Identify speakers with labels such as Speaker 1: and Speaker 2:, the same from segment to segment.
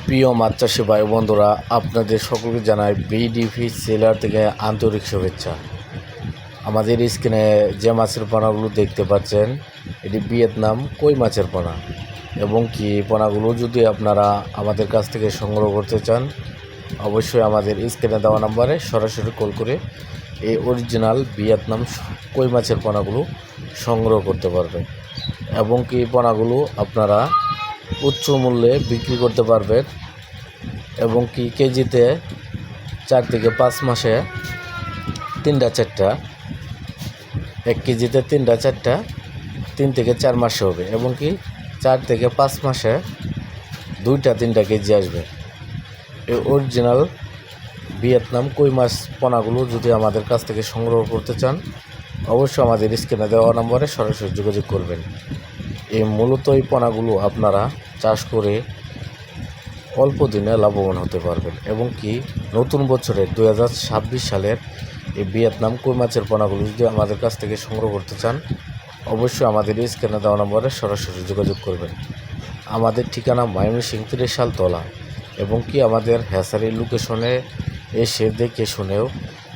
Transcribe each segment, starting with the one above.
Speaker 1: প্রিয় মাছ চাষি ভাই বন্ধুরা, আপনাদের সকলকে জানাই বিডিভি সেলার থেকে আন্তরিক শুভেচ্ছা। আমাদের স্ক্রিনে যে মাছের পোনাগুলো দেখতে পাচ্ছেন, এটি ভিয়েতনাম কই মাছের পোনা। এবং কি পোনাগুলো যদি আপনারা আমাদের কাছ থেকে সংগ্রহ করতে চান, অবশ্যই আমাদের স্ক্রিনে দেওয়া নাম্বারে সরাসরি কল করে এই অরিজিনাল ভিয়েতনাম কই মাছের পোনাগুলো সংগ্রহ করতে পারবেন। এবং কি পোনাগুলো আপনারা উচ্চ মূল্যে বিক্রি করতে পারবেন। এবং কি কেজিতে 4 থেকে 5 মাসে 3-4টা, 1 কেজিতে 3-4টা, 3 থেকে 4 মাসে হবে। এবং কি 4 থেকে 5 মাসে 2-3টা কেজি আসবে। এই অরিজিনাল ভিয়েতনাম কই মাছ পোনাগুলো যদি আমাদের কাছ থেকে সংগ্রহ করতে চান, অবশ্যই আমাদের স্ক্রিনে দেওয়া নম্বরে সরাসরি যোগাযোগ করবেন। মূলত এই পোনাগুলো আপনারা চাষ করে অল্প দিনে লাভবান হতে পারবেন। এবং কি নতুন বছরে 2026 সালের এই ভিয়েতনাম কই মাছের পোনাগুলো যদি আমাদের কাছ থেকে সংগ্রহ করতে চান, অবশ্যই আমাদের স্ক্রিনে দেওয়া নম্বরে সরাসরি যোগাযোগ করবেন। আমাদের ঠিকানা ময়মনসিংহ 30 সালতলা। এবং কি আমাদের হ্যাচারির লোকেশনে এসে দেখে শুনেও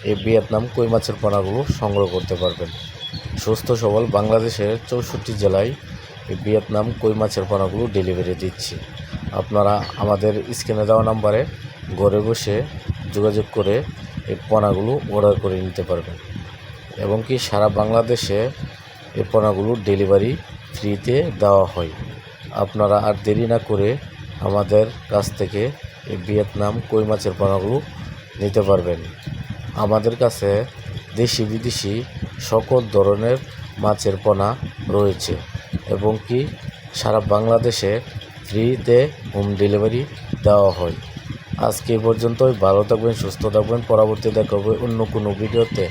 Speaker 1: এই ভিয়েতনাম কই মাছের পোনাগুলো সংগ্রহ করতে পারবেন। সুস্থ সবল বাংলাদেশের 64 জেলায় এই ভিয়েতনাম কই মাছের পোনাগুলো ডেলিভারি দিচ্ছি। আপনারা আমাদের স্ক্রিনে দেওয়া নাম্বারে ঘরে বসে যোগাযোগ করে এই পোনাগুলো অর্ডার করে নিতে পারবেন। এবং কি সারা বাংলাদেশে এই পোনাগুলো ডেলিভারি ফ্রিতে দেওয়া হয়। আপনারা আর দেরি না করে আমাদের কাছ থেকে এই ভিয়েতনাম কই মাছের পোনাগুলো নিতে পারবেন। আমাদের কাছে দেশি বিদেশি সকল ধরনের মাছের পোনা রয়েছে। এবং কি সারা বাংলাদেশে ফ্রিতে হোম ডেলিভারি দেওয়া হয়। আজকে এই পর্যন্তই। ভালো থাকবেন, সুস্থ থাকবেন। পরবর্তী দেখা হবে অন্য কোনো ভিডিওতে।